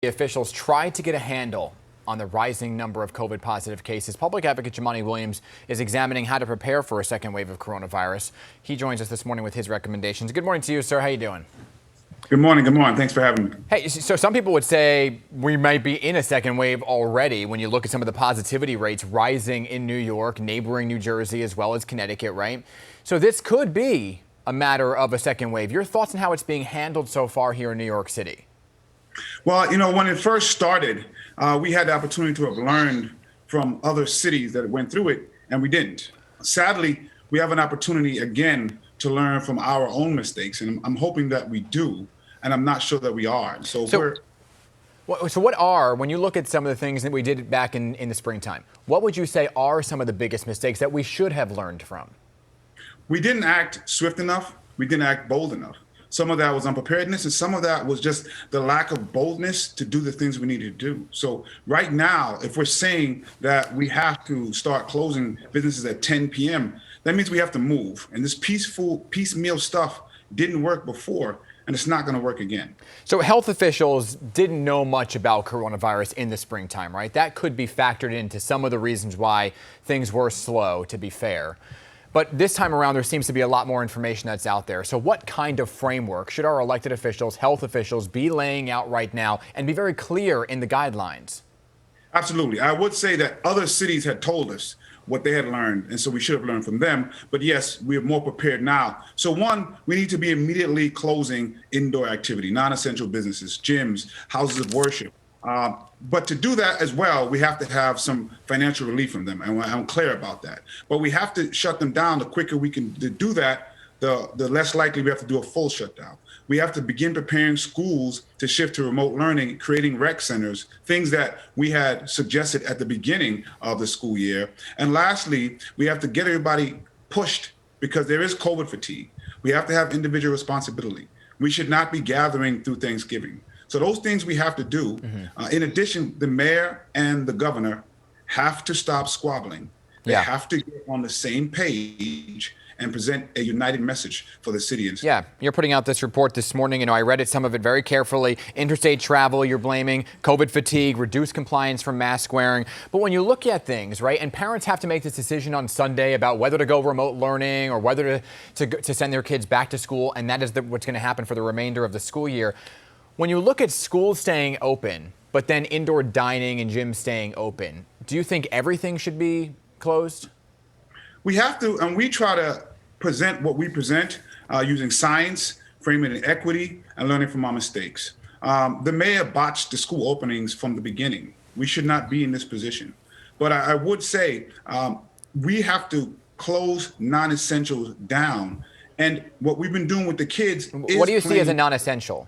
Officials tried to get a handle on the rising number of COVID positive cases. Public Advocate Jumaane Williams is examining how to prepare for a second wave of coronavirus. He joins us this morning with his recommendations. Good morning to you, sir. How you doing? Good morning. Good morning. Thanks for having me. Hey, so some people would say we might be in a second wave already when you look at some of the positivity rates rising in New York, neighboring New Jersey, as well as Connecticut, right? So this could be a matter of a second wave. Your thoughts on how it's being handled so far here in New York City? Well, when it first started, we had the opportunity to have learned from other cities that went through it, and we didn't. Sadly, we have an opportunity again to learn from our own mistakes, and I'm hoping that we do, and I'm not sure that we are. So what are, when you look at some of the things that we did back in the springtime, what would you say are some of the biggest mistakes that we should have learned from? We didn't act swift enough. We didn't act bold enough. Some of that was unpreparedness, and some of that was just the lack of boldness to do the things we need to do. So right now, if we're saying that we have to start closing businesses at 10 p.m., that means we have to move. And this piecemeal stuff didn't work before, and it's not going to work again. So health officials didn't know much about coronavirus in the springtime, right? That could be factored into some of the reasons why things were slow, to be fair. But this time around, there seems to be a lot more information that's out there. So what kind of framework should our elected officials, health officials, be laying out right now and be very clear in the guidelines? Absolutely. I would say that other cities had told us what they had learned, and so we should have learned from them. But yes, we are more prepared now. So one, we need to be immediately closing indoor activity, non-essential businesses, gyms, houses of worship. But to do that as well, we have to have some financial relief from them, and I'm clear about that. But we have to shut them down. The quicker we can do that, the less likely we have to do a full shutdown. We have to begin preparing schools to shift to remote learning, creating rec centers, things that we had suggested at the beginning of the school year. And lastly, we have to get everybody pushed because there is COVID fatigue. We have to have individual responsibility. We should not be gathering through Thanksgiving. So those things we have to do. In addition, the mayor and the governor have to stop squabbling. They have to get on the same page and present a united message for the city. Yeah, you're putting out this report this morning. I read some of it very carefully. Interstate travel, you're blaming COVID fatigue, reduced compliance from mask wearing. But when you look at things, right, and parents have to make this decision on Sunday about whether to go remote learning or whether to send their kids back to school, and that is what's going to happen for the remainder of the school year. When you look at schools staying open, but then indoor dining and gyms staying open, do you think everything should be closed? We have to, and we try to present what we present using science, framing in equity, and learning from our mistakes. The mayor botched the school openings from the beginning. We should not be in this position. But I would say we have to close non-essentials down. And what we've been doing with the kids is— What do you see as a non-essential?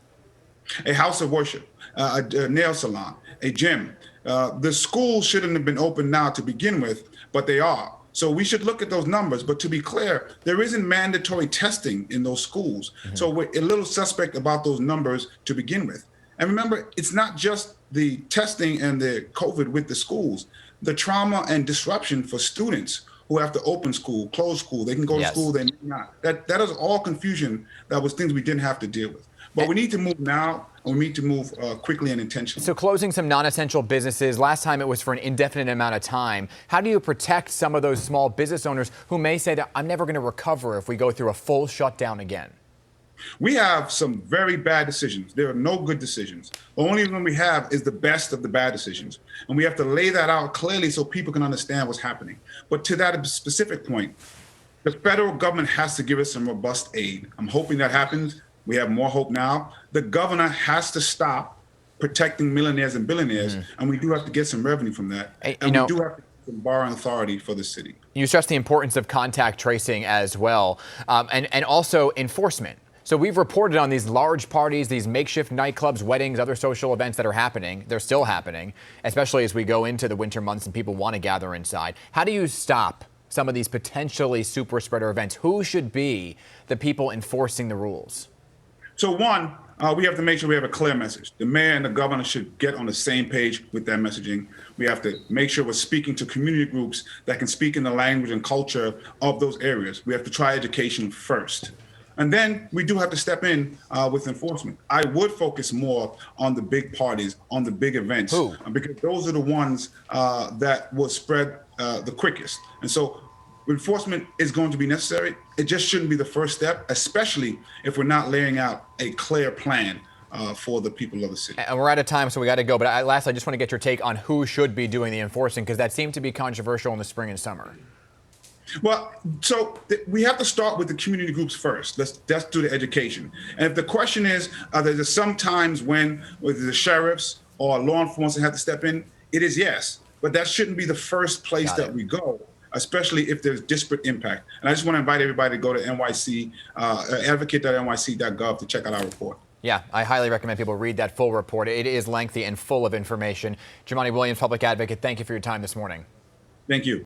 A house of worship, a nail salon, a gym. The schools shouldn't have been open now to begin with, but they are. So we should look at those numbers. But to be clear, there isn't mandatory testing in those schools. So we're a little suspect about those numbers to begin with. And remember, it's not just the testing and the COVID with the schools, the trauma and disruption for students who have to open school, close school, they can go to school, they may not. That is all confusion. That was things we didn't have to deal with. But we need to move now, and we need to move quickly and intentionally. So closing some non-essential businesses, last time it was for an indefinite amount of time. How do you protect some of those small business owners who may say that I'm never going to recover if we go through a full shutdown again? We have some very bad decisions. There are no good decisions. The only one we have is the best of the bad decisions. And we have to lay that out clearly so people can understand what's happening. But to that specific point, the federal government has to give us some robust aid. I'm hoping that happens. We have more hope now. The governor has to stop protecting millionaires and billionaires, and we do have to get some revenue from that. And we do have to get some borrowing authority for the city. You stress the importance of contact tracing as well, and also enforcement. So we've reported on these large parties, these makeshift nightclubs, weddings, other social events that are happening. They're still happening, especially as we go into the winter months and people want to gather inside. How do you stop some of these potentially super spreader events? Who should be the people enforcing the rules? So one, we have to make sure we have a clear message. The mayor and the governor should get on the same page with that messaging. We have to make sure we're speaking to community groups that can speak in the language and culture of those areas. We have to try education first. And then we do have to step in with enforcement. I would focus more on the big parties, on the big events, Who? because those are the ones that will spread the quickest. And so enforcement is going to be necessary. It just shouldn't be the first step, especially if we're not laying out a clear plan for the people of the city. And we're out of time, so we got to go. But last, I just want to get your take on who should be doing the enforcing, because that seemed to be controversial in the spring and summer. Well, so we have to start with the community groups first. Let's do the education. And if the question is, there's some times when whether the sheriffs or law enforcement have to step in, it is yes. But that shouldn't be the first place that we go, especially if there's disparate impact. And I just want to invite everybody to go to advocate.nyc.gov to check out our report. Yeah, I highly recommend people read that full report. It is lengthy and full of information. Jumaane Williams, Public Advocate, thank you for your time this morning. Thank you.